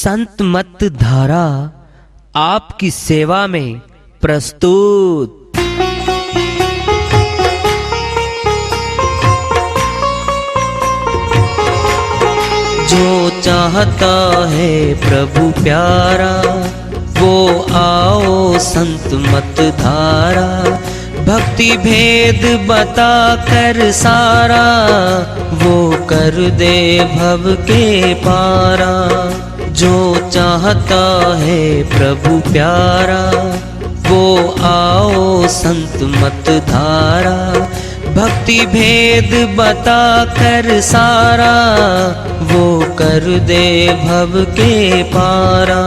संत मत धारा आपकी सेवा में प्रस्तुत। जो चाहता है प्रभु प्यारा वो आओ संत मत धारा। भक्ति भेद बता कर सारा वो कर दे भव के पारा। जो चाहता है प्रभु प्यारा वो आओ संत मत धारा। भक्ति भेद बता कर सारा वो कर दे भव के पारा।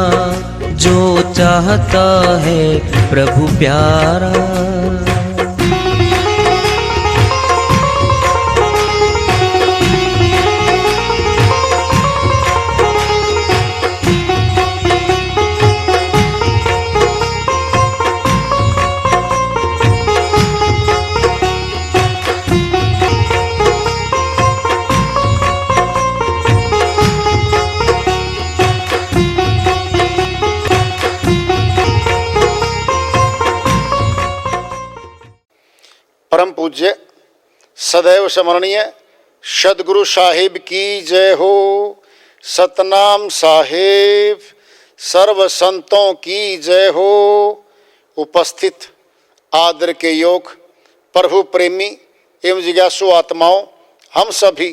जो चाहता है प्रभु प्यारा। परम पूज्य सदैव स्मरणीय सदगुरु साहिब की जय हो। सतनाम साहिब सर्व संतों की जय हो। उपस्थित आदर के योग प्रभु प्रेमी एवं जिज्ञासु आत्माओं, हम सभी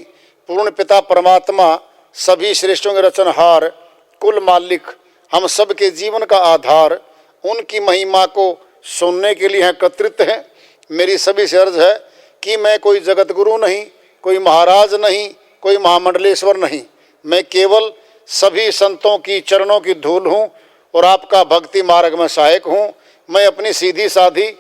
पूर्ण पिता परमात्मा सभी श्रेष्ठों के रचनहार कुल मालिक हम सब के जीवन का आधार उनकी महिमा को सुनने के लिए एकत्रित हैं। मेरी सभी से अर्ज है कि मैं कोई जगत गुरु नहीं, कोई महाराज नहीं, कोई महामंडलेश्वर नहीं। मैं केवल सभी संतों की चरणों की धूल हूँ और आपका भक्ति मार्ग में सहायक हूँ। मैं अपनी सीधी साधी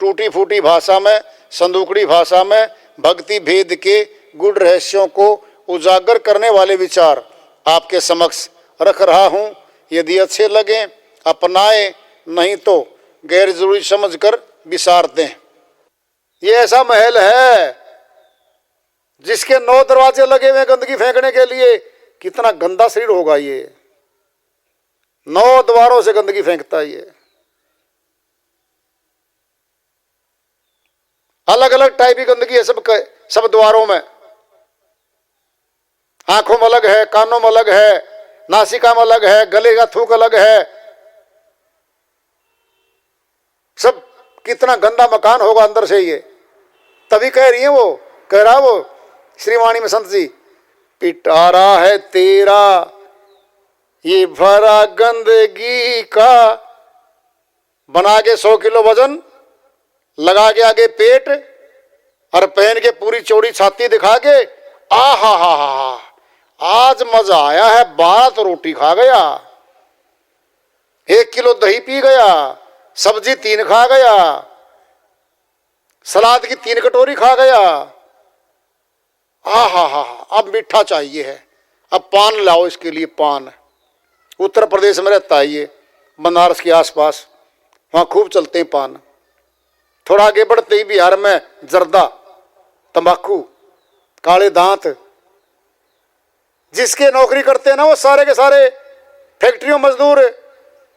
टूटी फूटी भाषा में, संदूकड़ी भाषा में भक्ति भेद के गुड़ रहस्यों को उजागर करने वाले विचार आपके समक्ष रख रहा हूँ। यदि अच्छे लगें अपनाएं, नहीं तो गैर जरूरी समझकर विसार दें। ये ऐसा महल है जिसके 9 दरवाजे लगे हुए गंदगी फेंकने के लिए। कितना गंदा शरीर होगा ये, 9 द्वारों से गंदगी फेंकता है ये। अलग अलग टाइप की गंदगी है सब द्वारों में। आंखों में अलग है, कानों में अलग है, नासिका में अलग है, गले का थूक अलग है। सब कितना गंदा मकान होगा अंदर से ये। तभी कह रही है वो, कह रहा वो श्रीवाणी में संत जी, पिटारा है तेरा ये भरा गंदगी का। बना के 100 किलो वजन, लगा के आगे पेट और पहन के पूरी चौड़ी छाती दिखा के, आ हा आज मजा आया है। 12 तो रोटी खा गया, 1 किलो दही पी गया, सब्जी 3 खा गया, सलाद की 3 कटोरी खा गया। हा अब मीठा चाहिए है, अब पान लाओ इसके लिए। पान उत्तर प्रदेश में रहता है ये, बनारस के आसपास, वहाँ खूब चलते हैं पान। थोड़ा आगे बढ़ते ही बिहार में जर्दा, तंबाकू, काले दांत। जिसके नौकरी करते हैं ना वो सारे के सारे फैक्ट्रियों मजदूर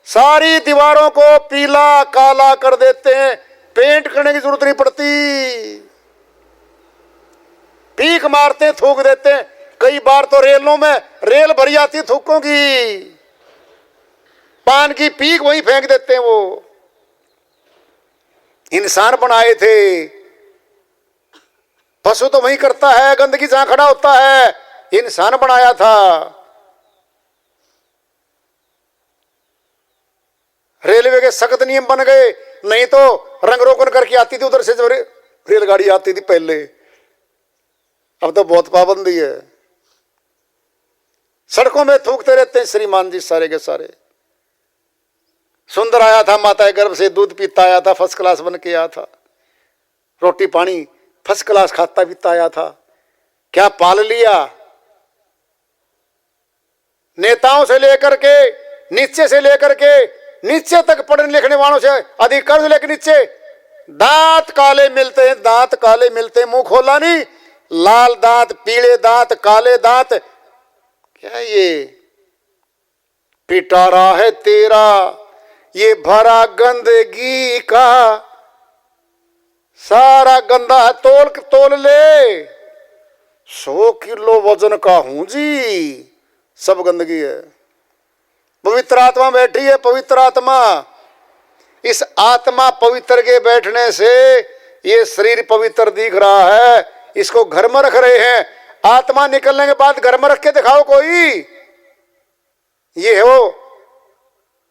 सारी दीवारों को पीला काला कर देते हैं। पेंट करने की जरूरत नहीं पड़ती, पीक मारते थूक देते हैं। कई बार तो रेलों में रेल भरी आती थूकों की, पान की पीक वहीं फेंक देते हैं। वो इंसान बनाए थे, पशु तो वहीं करता है, गंदगी जहां खड़ा होता है। इंसान बनाया था। रेलवे के सख्त नियम बन गए, नहीं तो रंग रोगन करके आती थी उधर से जो रेलगाड़ी आती थी पहले। अब तो बहुत पाबंदी है। सड़कों में थूकते रहते हैं श्रीमान जी सारे के सारे। सुंदर आया था माता के गर्भ से, दूध पीता आया था, फर्स्ट क्लास बन के आया था, रोटी पानी फर्स्ट क्लास खाता पीता आया था। क्या पाल लिया? नेताओं से लेकर के नीचे से लेकर के नीचे तक पढ़ने लिखने वालों से अधिक कर्ज लेके नीचे दांत काले मिलते हैं, दांत काले मिलते हैं। मुंह खोला नहीं, लाल दांत, पीले दांत, काले दांत। क्या ये पिटारा है तेरा ये भरा गंदगी का, सारा गंदा है तोल तोल ले, 100 किलो वजन का हूं जी, सब गंदगी है। पवित्र आत्मा बैठी है, पवित्र आत्मा। इस आत्मा पवित्र के बैठने से ये शरीर पवित्र दिख रहा है, इसको घर में रख रहे हैं। आत्मा निकलने के बाद घर में रख के दिखाओ कोई। ये है वो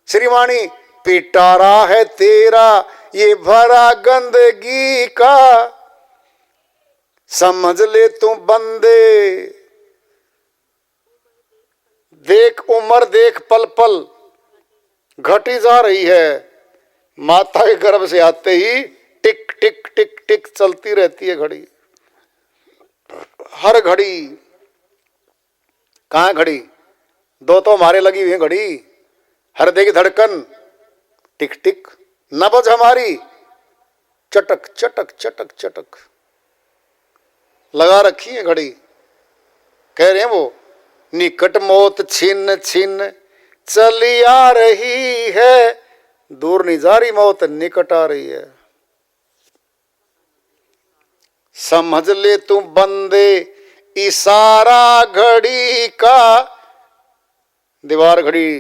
श्रीवाणी, पिटारा है तेरा ये भरा गंदगी का, समझ ले तू बंदे। देख उम्र देख पल पल घटी जा रही है। माता के गर्भ से आते ही टिक टिक टिक टिक चलती रहती है घड़ी, हर घड़ी। कहाँ घड़ी? 2 तो हमारे लगी हुई है घड़ी। हृदय की धड़कन टिक टिक, नब्ज हमारी चटक चटक चटक चटक लगा रखी है घड़ी। कह रहे हैं वो, निकट मौत छिन छिन चली आ रही है, दूर नहीं जा रही मौत, निकट आ रही है। समझ ले तू बंदे इशारा घड़ी का। दीवार घड़ी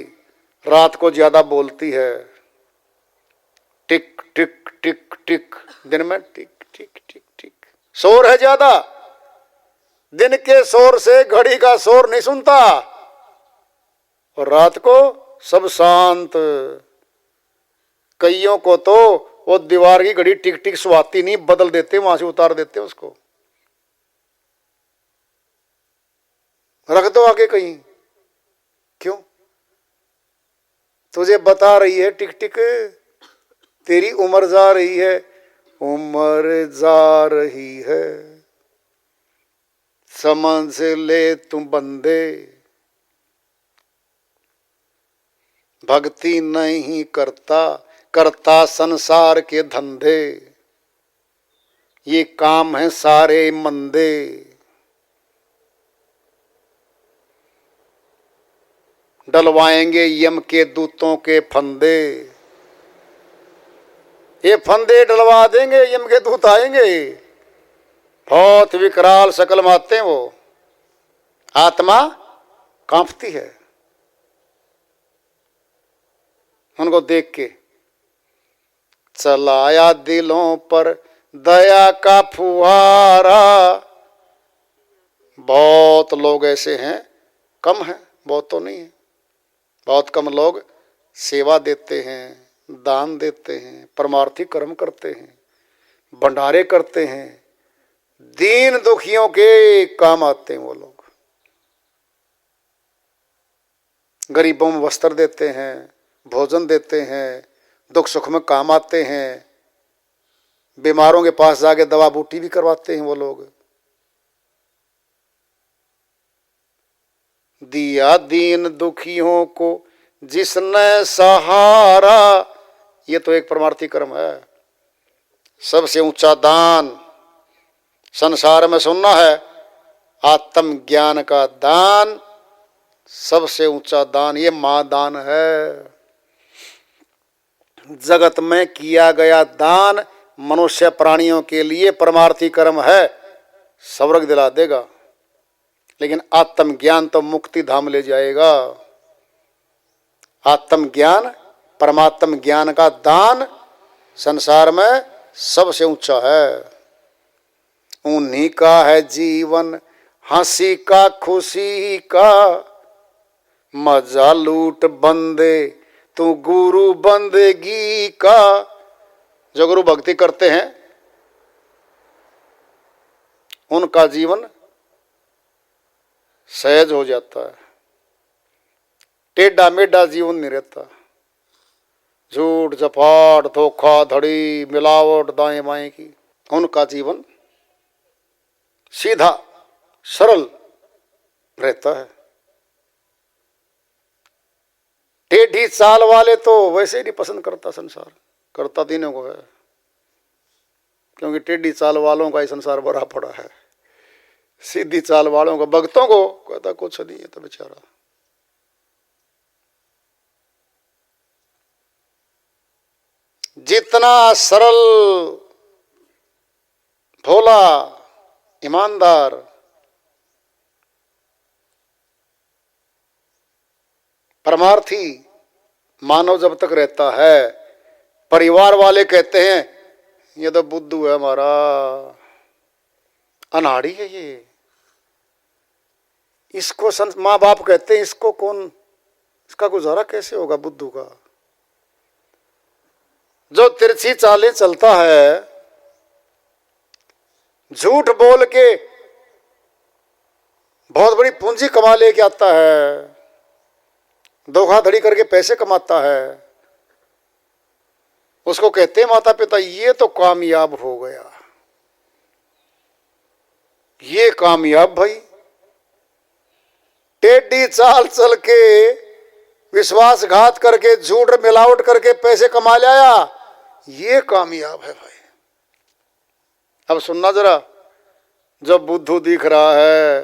रात को ज्यादा बोलती है, टिक टिक टिक टिक, दिन में टिक टिक टिक टिक। शोर है ज्यादा, दिन के शोर से घड़ी का शोर नहीं सुनता, और रात को सब शांत। कईयों को तो वो दीवार की घड़ी टिक टिक सुहाती नहीं, बदल देते, वहां से उतार देते उसको, रख दो आगे कहीं। क्यों? तुझे बता रही है टिक टिक, तेरी उम्र जा रही है, उम्र जा रही है, समझ ले तुम बंदे। भक्ति नहीं करता, करता संसार के धंधे, ये काम है सारे मंदे। डलवाएंगे यम के दूतों के फंदे, ये फंदे डलवा देंगे, यम के दूत आएंगे। बहुत विकराल शकल में आते हैं वो। आत्मा कांपती है उनको देख के। चलाया दिलों पर दया का फुहारा। बहुत लोग ऐसे हैं, कम हैं, बहुत तो नहीं है, बहुत कम लोग सेवा देते हैं, दान देते हैं, परमार्थी कर्म करते हैं, भंडारे करते हैं, दीन दुखियों के काम आते हैं वो लोग। गरीबों में वस्त्र देते हैं, भोजन देते हैं, दुख सुख में काम आते हैं, बीमारों के पास जाके दवा बूटी भी करवाते हैं वो लोग। दिया दीन दुखियों को जिसने सहारा, ये तो एक परमार्थी कर्म है। सबसे ऊंचा दान संसार में सुनना है, आत्म ज्ञान का दान। सबसे ऊंचा दान ये महादान है। जगत में किया गया दान मनुष्य प्राणियों के लिए परमार्थी कर्म है, स्वर्ग दिला देगा, लेकिन आत्म ज्ञान तो मुक्ति धाम ले जाएगा। आत्म ज्ञान, परमात्म ज्ञान का दान संसार में सबसे ऊंचा है। उन्हीं का है जीवन हंसी का खुशी का, मजा लूट बंदे तू गुरु बंदगी का। जो गुरु भक्ति करते हैं उनका जीवन सहज हो जाता है, टेढ़ा मेढ़ा जीवन नहीं रहता। झूठ झपाट धोखा धड़ी मिलावट दाएं बाएं की, उनका जीवन सीधा सरल रहता है। टेढ़ी चाल वाले तो वैसे ही नहीं पसंद करता संसार, करता तीनों को है, क्योंकि टेढ़ी चाल वालों का ही संसार भरा पड़ा है। सीधी चाल वालों को, भक्तों को कहता कुछ नहीं है तो बेचारा। जितना सरल, भोला, ईमानदार, परमार्थी मानव जब तक रहता है, परिवार वाले कहते हैं ये तो बुद्धू है हमारा, अनाड़ी है ये, इसको संत माँ बाप कहते हैं इसको कौन, इसका गुजारा कैसे होगा बुद्धू का। जो तिरछी चालें चलता है, झूठ बोल के बहुत बड़ी पूंजी कमा लेके आता है, धोखाधड़ी करके पैसे कमाता है, उसको कहते हैं माता पिता ये तो कामयाब हो गया, ये कामयाब भाई। टेढ़ी चाल चल के, विश्वासघात करके, झूठ मिलावट करके पैसे कमा लाया, ये कामयाब है भाई। अब सुनना जरा, जब बुद्धू दिख रहा है,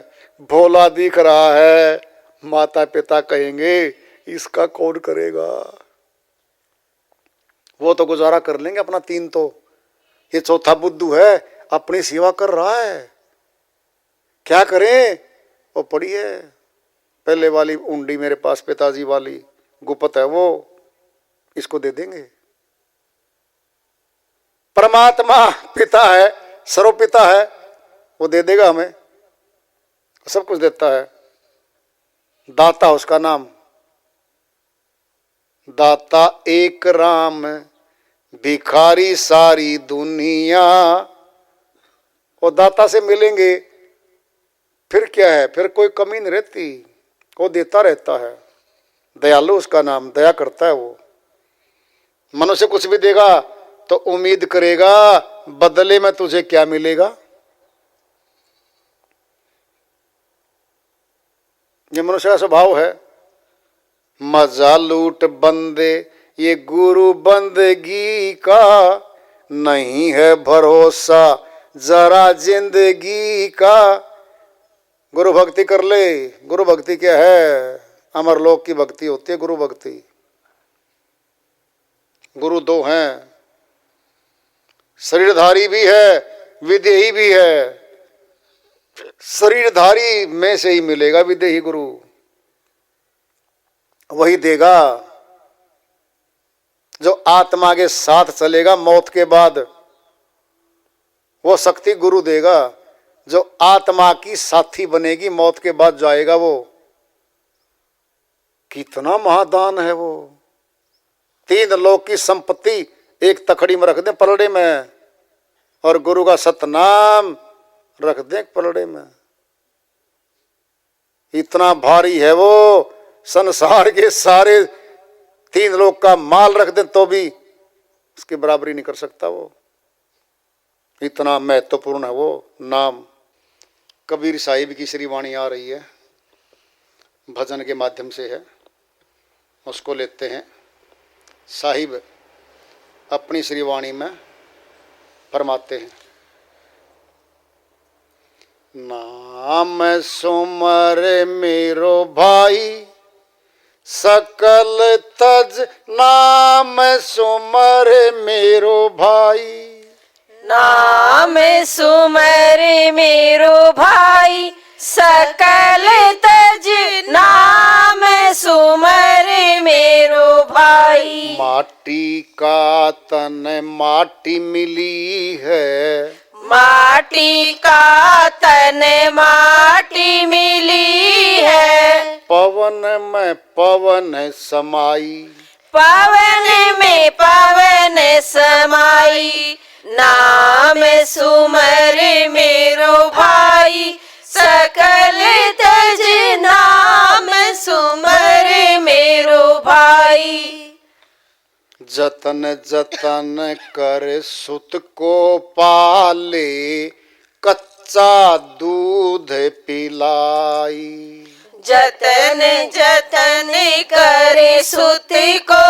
भोला दिख रहा है, माता पिता कहेंगे इसका कौन करेगा, वो तो गुजारा कर लेंगे अपना तीन, तो ये चौथा बुद्धू है अपनी सेवा कर रहा है, क्या करें, वो पड़ी है पहले वाली उंडी मेरे पास, पिताजी वाली गुपत है वो, इसको दे देंगे। परमात्मा पिता है, सर्वपिता है, वो दे देगा हमें, सब कुछ देता है। दाता उसका नाम, दाता एक राम, भिखारी सारी दुनिया। वो दाता से मिलेंगे फिर क्या है, फिर कोई कमी नहीं रहती, वो देता रहता है। दयालु उसका नाम, दया करता है वो। मनुष्य कुछ भी देगा तो उम्मीद करेगा बदले में तुझे क्या मिलेगा। ये मनुष्य का स्वभाव है। मजा लूट बंदे ये गुरु बंदगी का, नहीं है भरोसा जरा जिंदगी का। गुरु भक्ति कर ले। गुरु भक्ति क्या है, अमरलोक की भक्ति होती है गुरु भक्ति। गुरु दो हैं, शरीरधारी भी है, विदेही भी है। शरीरधारी में से ही मिलेगा विदेही गुरु, वही देगा जो आत्मा के साथ चलेगा मौत के बाद। वो शक्ति गुरु देगा जो आत्मा की साथी बनेगी, मौत के बाद जाएगा वो। कितना महादान है वो। 3 लोक की संपत्ति एक तखड़ी में रख दें पलड़े में, और गुरु का सतनाम रख दें पलड़े में। इतना भारी है वो, संसार के सारे 3 लोक का माल रख दें तो भी उसकी बराबरी नहीं कर सकता वो। इतना महत्वपूर्ण है वो नाम। कबीर साहिब की श्री वाणी आ रही है, भजन के माध्यम से है, उसको लेते हैं। साहिब अपनी श्री वाणी में फरमाते हैं, नाम सुमर मेरो भाई सकल तज। नाम सुमर मेरो भाई, नाम सुमर मेरो भाई सकल तज। नाम सुमर मेरो भाई। माटी का तन माटी मिली है, माटी का तन माटी मिली है। पवन में पवन समाई, पवन में पवन समाई। नाम सुमर मेरो भाई सकल तज। नाम सुमर मेरो भाई। जतन जतन कर सुत को पाले, कच्चा दूध पिलाई। जतन जतन करे सुत को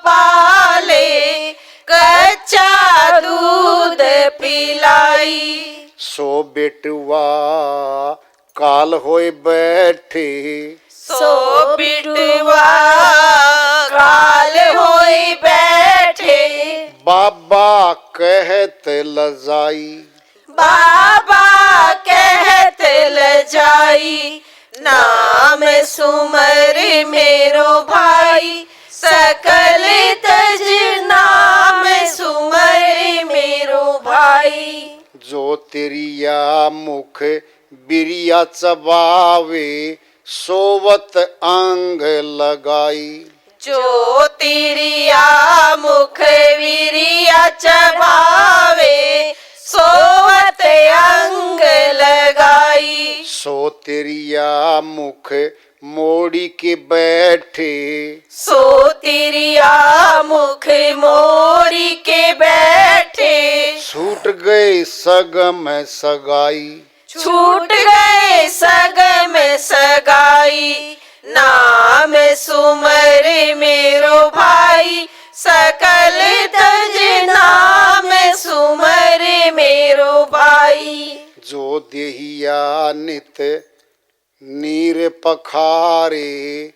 पाले, कच्चा दूध पिलाई। सो बेटुआ काल होए बैठे, सो बिटुआ काल होई बैठे। बाबा कहत लजाई। बाबा कहत लजाई, नाम सुमर मेरो भाई, सकल तज नाम सुमर मेरो भाई। जो तिरिया मुख बिरिया चबावे, सोवत अंग लगाई। जो तिरिया मुख विरिया चबावे, सोवत अंग लगाई। सो तिरिया मुख मोड़ी के बैठे, सो तिरिया मुख मोरी के बैठे, छूट गए सगम सगाई। छूट गए सगम सगाई, नाम सुमर मेरो भाई, सकल तज नाम सुमर मेरो भाई। जो देहिया नित नीर पखारे,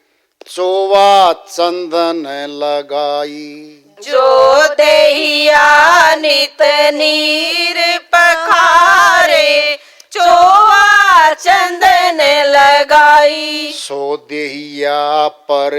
चोवा चंदन लगाई। जो देहिया नित नीर पखारे, चोवा चंदन लगाई। सो देहिया पर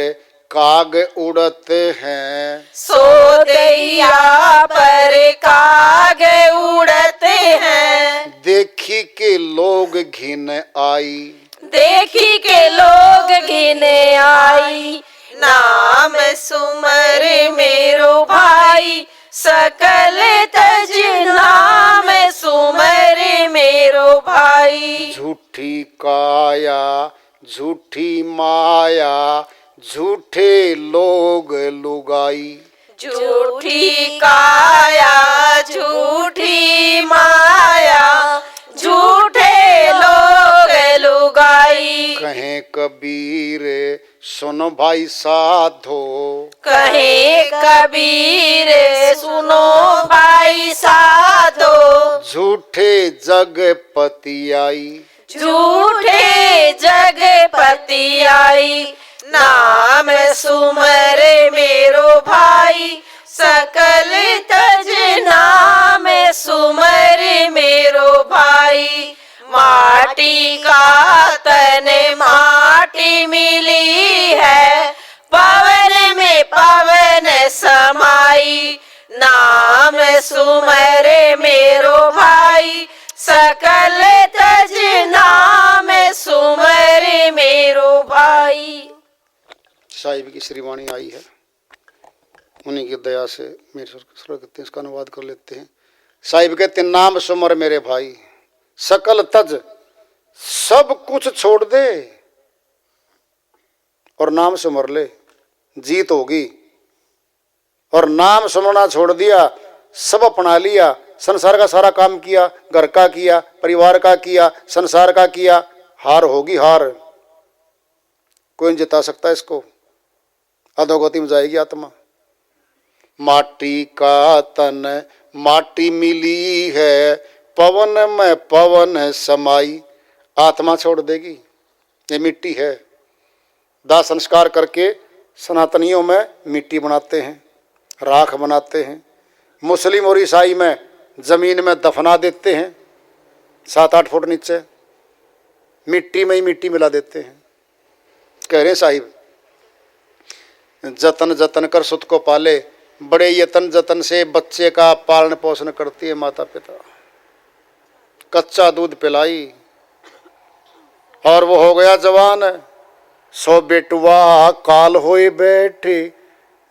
काग उड़त हैं, सो देहिया पर काग उड़ते हैं। देखी के लोग घिन आई। देखी के लोग घिने आई, नाम सुमर मेरो भाई, सकल तज नाम सुमर मेरो भाई। झूठी काया झूठी माया, झूठे लोग लुगाई। झूठी काया झूठी माया, झूठे लोग लुगाई। कहें कबीर सुनो भाई साधो, कहे कबीर सुनो भाई साधो, झूठे जगपति आई। झूठे जगपति आई। नाम सुमर मेरो भाई, सकल तज नाम सुमर मेरो भाई। माटी का तन माटी मिली है, पवन में पवन समाई। नाम सुमर मेरो भाई, सकल तज नाम सुमर मेरो भाई। साहिब की श्रीवाणी आई है, उन्हीं की दया से मेरे कहते हैं, इसका अनुवाद कर लेते हैं। साहिब कहते हैं, नाम सुमर मेरे भाई, सकल तज सब कुछ छोड़ दे और नाम सुमर ले, जीत होगी। और नाम सुमरना छोड़ दिया, सब अपना लिया, संसार का सारा काम किया, घर का किया, परिवार का किया, संसार का किया, हार होगी हार। कोई नहीं जिता सकता इसको, अधोगति में जाएगी आत्मा। माटी का तन माटी मिली है, पवन में पवन समाई। आत्मा छोड़ देगी, ये मिट्टी है। दाह संस्कार करके सनातनियों में मिट्टी बनाते हैं, राख बनाते हैं। मुस्लिम और ईसाई में जमीन में दफना देते हैं, 7-8 फुट नीचे मिट्टी में ही मिट्टी मिला देते हैं। कह रहे साहिब, जतन जतन कर सुत को पाले, बड़े यतन जतन से बच्चे का पालन पोषण करती है माता पिता। कच्चा दूध पिलाई और वो हो गया जवान। सो बेटुआ काल होए बैठे,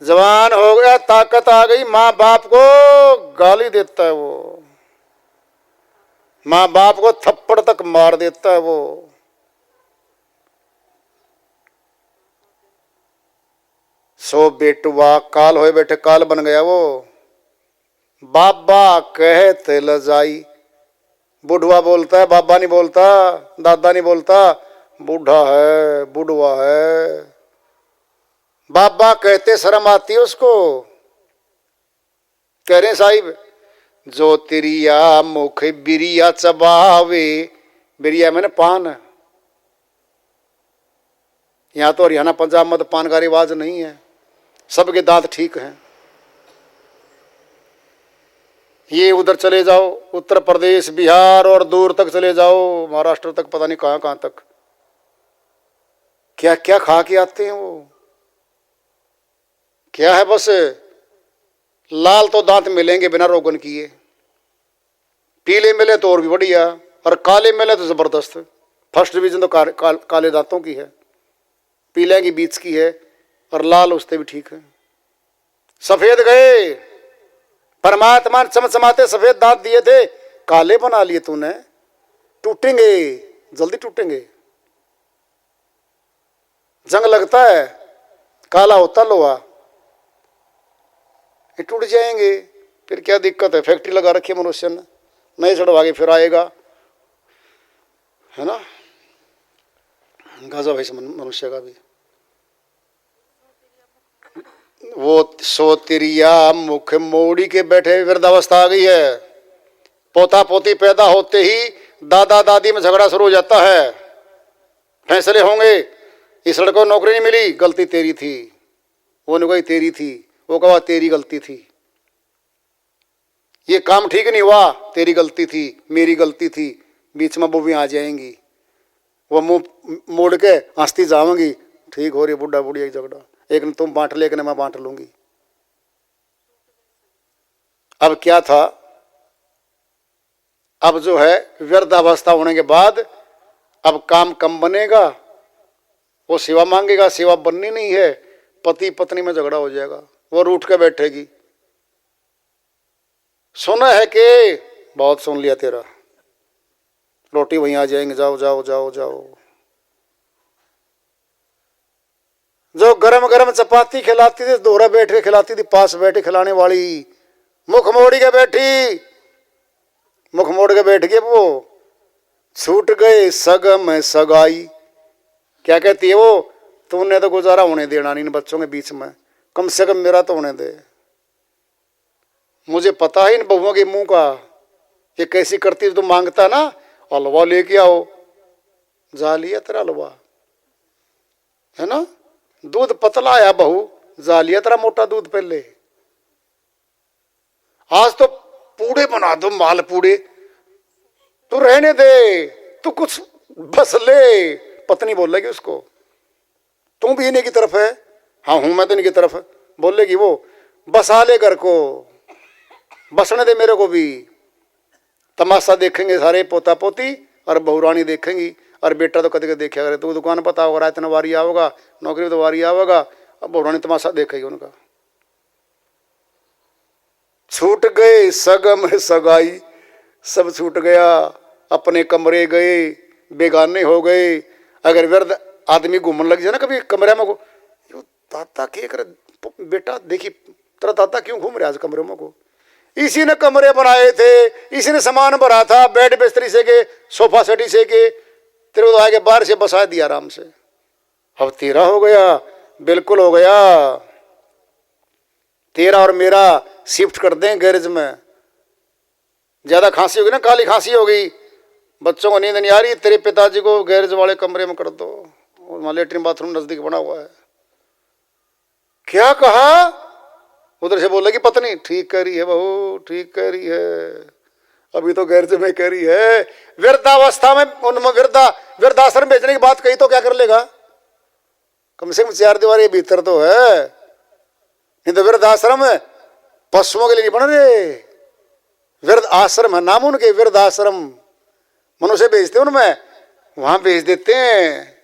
जवान हो गया, ताकत आ गई, माँ बाप को गाली देता है वो, माँ बाप को थप्पड़ तक मार देता है वो। सो बेटुआ काल होए बैठे, काल बन गया वो। बाबा कहत लजाई, बुढ़वा बोलता है, बाबा नहीं बोलता, दादा नहीं बोलता, बूढ़ा है, बुढ़वा है। बाबा कहते शर्म आती है उसको। कह रहे साहिब, जो तिरिया मुख बिरिया चबावे, बिरिया मैंने पान। यहाँ तो हरियाणा पंजाब में तो पान का रिवाज नहीं है, सबके दांत ठीक हैं। ये उधर चले जाओ, उत्तर प्रदेश, बिहार और दूर तक चले जाओ, महाराष्ट्र तक, पता नहीं कहाँ कहाँ तक, क्या क्या खा के आते हैं वो। क्या है, बस लाल तो दांत मिलेंगे बिना रोगन किए, पीले मिले तो और भी बढ़िया, और काले मिले तो जबरदस्त। फर्स्ट डिवीजन तो काले दांतों की है, पीले की बीच की है, और लाल उससे भी ठीक है। सफेद गए, परमात्मा ने चमचमाते सफेद दांत दिए थे, काले बना लिए तूने। टूटेंगे, जल्दी टूटेंगे। जंग लगता है, काला होता लोहा, ये टूट जाएंगे। फिर क्या दिक्कत है, फैक्ट्री लगा रखी है मनुष्य ने, नए चढ़वा के फिर आएगा, है ना। गजब है मनुष्य का भी। वो सोतिरिया मुख मोड़ी के बैठे, वृद्धावस्था आ गई है। पोता पोती पैदा होते ही दादा दादी में झगड़ा शुरू हो जाता है, फैसले होंगे। इस लड़के को नौकरी नहीं मिली, गलती तेरी थी, वो नहीं, तेरी थी, वो कहा तेरी गलती थी। ये काम ठीक नहीं हुआ, तेरी गलती थी, मेरी गलती थी। बीच में वो भी आ जाएंगी, वो मुंह मोड़ के हंसती जाऊंगी, ठीक हो रही बुढ़ा बुढ़िया की झगड़ा, एक ने तुम बांट ले, एक ने मैं बांट लूंगी। अब क्या था, अब जो है वृद्धावस्था होने के बाद अब काम कम बनेगा, वो सेवा मांगेगा, सेवा बननी नहीं है, पति पत्नी में झगड़ा हो जाएगा, वो रूठ के बैठेगी। सुना है कि बहुत सुन लिया तेरा, रोटी वहीं आ जाएंगे, जाओ जाओ जाओ जाओ। जो गरम गरम चपाती खिलाती थी, दोहरा बैठ के खिलाती थी, पास बैठे खिलाने वाली, मुख मोड़ी के बैठी, मुख मोड़ के बैठ गए वो। छूट गए सगम सगाई, क्या कहती है वो, तूने तो गुजारा होने देना नहीं इन बच्चों के बीच में, कम से कम मेरा तो होने दे। मुझे पता है इन बहुओं के मुंह का, ये कैसी करती है। तुम मांगता ना, हलवा लेके आओ, जा लिया तेरा हलवा, है ना। दूध पतला आया बहू, जा लिया तेरा मोटा दूध पहले। आज तो पूड़े बना दो, माल पूड़े, तू रहने दे, तू कुछ बस ले। पत्नी बोलेगी उसको, तू भी इन्हीं की तरफ है, हाँ हूं मैं तो इनकी तरफ, बोलेगी वो, बसा ले घर को, बसने दे मेरे को भी। तमाशा देखेंगे सारे पोता पोती, और बहुरानी देखेंगी, और बेटा तो कभी देखा करे, तू दुकान पता होगा, इतना वारी आओगा, नौकरी तो वारी आओगा, अब बहुरानी तमाशा देखेगी उनका। छूट गए सगम सगाई, सब छूट गया, अपने कमरे गए, बेगाने हो गए। अगर वृद्ध आदमी घूमने लग जाए ना कभी कमरे में, को दादा क्या करे, बेटा देखी तेरा दादा क्यों घूम रहा आज कमरे में को, इसी ने कमरे बनाए थे, इसी ने सामान भरा था, बेड बिस्तरी से के, सोफा सेटी से के, तेरे को आगे बाहर से बसा दिया आराम से। अब तेरा हो गया, बिल्कुल हो गया, तेरा और मेरा शिफ्ट कर दें गैरेज में। ज्यादा खांसी होगी ना, काली खांसी हो गई, बच्चों को नींद नहीं आ रही, तेरे पिताजी को गैरेज वाले कमरे में कर दो, वहां लेटरिन बाथरूम नजदीक बना हुआ है। क्या कहा, उधर से बोलेगी पत्नी, ठीक कह रही है बहू, ठीक कह रही है, अभी तो गैरेज में कह रही है। वृद्धावस्था में उनमें वृद्धाश्रम भेजने की बात कही तो क्या कर लेगा, कम से कम 4 दीवारी भीतर तो है, नहीं तो वृद्धाश्रम पशुओं के लिए नहीं बन रहे, वृद्ध आश्रम है नाम उनके, वृद्ध आश्रम। मनुष्य भेजते हैं उनमें, वहां भेज देते हैं,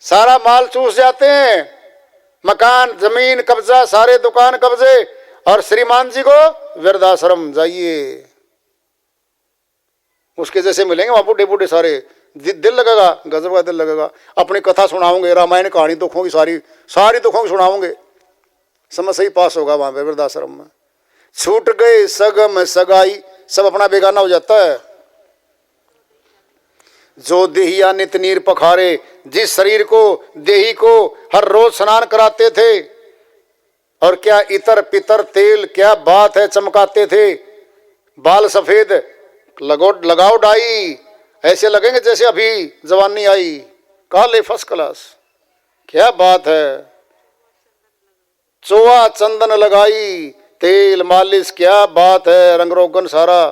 सारा माल चूस जाते हैं, मकान जमीन कब्जा, सारे दुकान कब्जे, और श्रीमान जी को वृद्धाश्रम जाइए, उसके जैसे मिलेंगे वहां बूढ़े बूढ़े सारे, दिल लगेगा, गजब का दिल लगेगा। अपनी कथा सुनाओगे, रामायण कहानी दुखों की सारी दुखों की सुनाओगे, समझ सही पास होगा वहां पे वृद्धाश्रम में। छूट गए सगम सगाई, सब अपना बेगाना हो जाता है। जो देहिया नित नीर पखारे, जिस शरीर को देही को हर रोज स्नान कराते थे, और क्या इतर पितर तेल, क्या बात है, चमकाते थे, बाल सफेद लगाओ डाई, ऐसे लगेंगे जैसे अभी जवानी आई, काले फर्स्ट क्लास, क्या बात है। चोआ चंदन लगाई, तेल मालिश, क्या बात है, रंग रोगन सारा,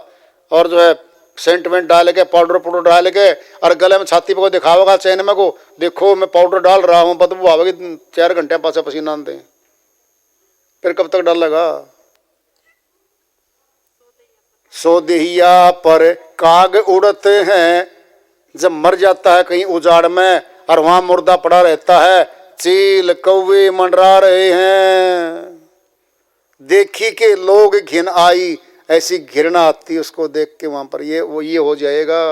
और जो है सेंट वेंट डाल के, पाउडर डाल के, और गले में छाती पे को दिखावेगा चैन में को, देखो मैं पाउडर डाल रहा हूँ, बदबू आवेगी 4 घंटे पास पसीना दे, फिर कब तक डर लगा। सो देहिया पर काग उड़ते हैं, जब मर जाता है कहीं उजाड़ में और वहां मुर्दा पड़ा रहता है, चील कौवे मंडरा रहे हैं, देखी के लोग घिन आई, ऐसी घृणा आती उसको देख के वहां पर, ये हो जाएगा।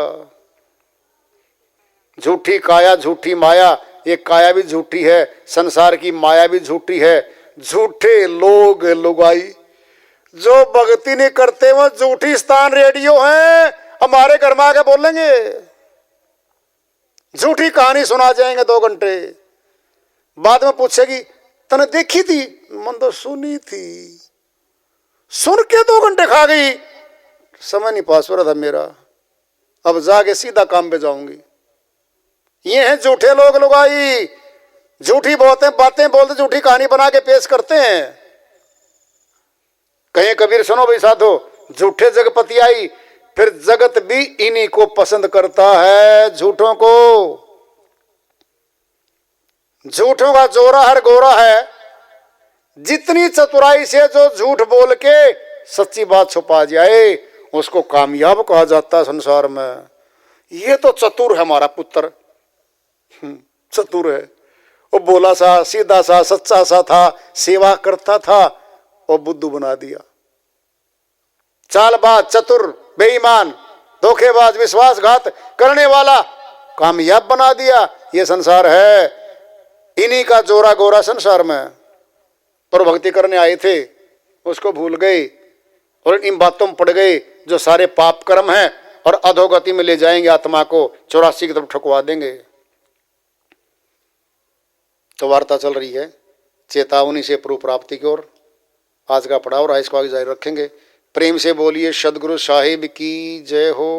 झूठी काया झूठी माया, ये काया भी झूठी है, संसार की माया भी झूठी है, झूठे लोग लुगाई, जो भक्ति नहीं करते वो झूठी स्थान रेडियो हैं, हमारे घर में आके बोलेंगे, झूठी कहानी सुना जाएंगे 2 घंटे, बाद में पूछेगी तने देखी थी, मन तो सुनी थी, सुन के 2 घंटे खा गई, समय नहीं पास हो रहा था मेरा, अब जाके सीधा काम पे जाऊंगी। ये हैं झूठे लोग लुगाई, झूठी बातें बोलते, झूठी कहानी बना के पेश करते हैं। कहीं कबीर सुनो भाई साधो, झूठे जगपति आई, फिर जगत भी इन्हीं को पसंद करता है, झूठों को। झूठों का जोरा हर गोरा है, जितनी चतुराई से जो झूठ बोल के सच्ची बात छुपा जाए उसको कामयाब कहा जाता है संसार में। ये तो चतुर है हमारा पुत्र, चतुर है, वो बोला सा सीधा सा सच्चा सा था, सेवा करता था और बुद्धू बना दिया। चालबाज, चतुर, बेईमान, धोखेबाज, विश्वासघात करने वाला कामयाब बना दिया। ये संसार है, इन्हीं का जोरा गोरा संसार में। पर भक्ति करने आए थे उसको भूल गए और इन बातों में पड़ गए जो सारे पाप कर्म हैं और अधोगति में ले जाएंगे आत्मा को, 84 की तरफ ठुकवा देंगे। तो वार्ता चल रही है चेतावनी से प्रभु प्राप्ति की ओर। आज का पड़ाव रहा, इसको आगे जारी रखेंगे। प्रेम से बोलिए सदगुरु साहिब की जय हो।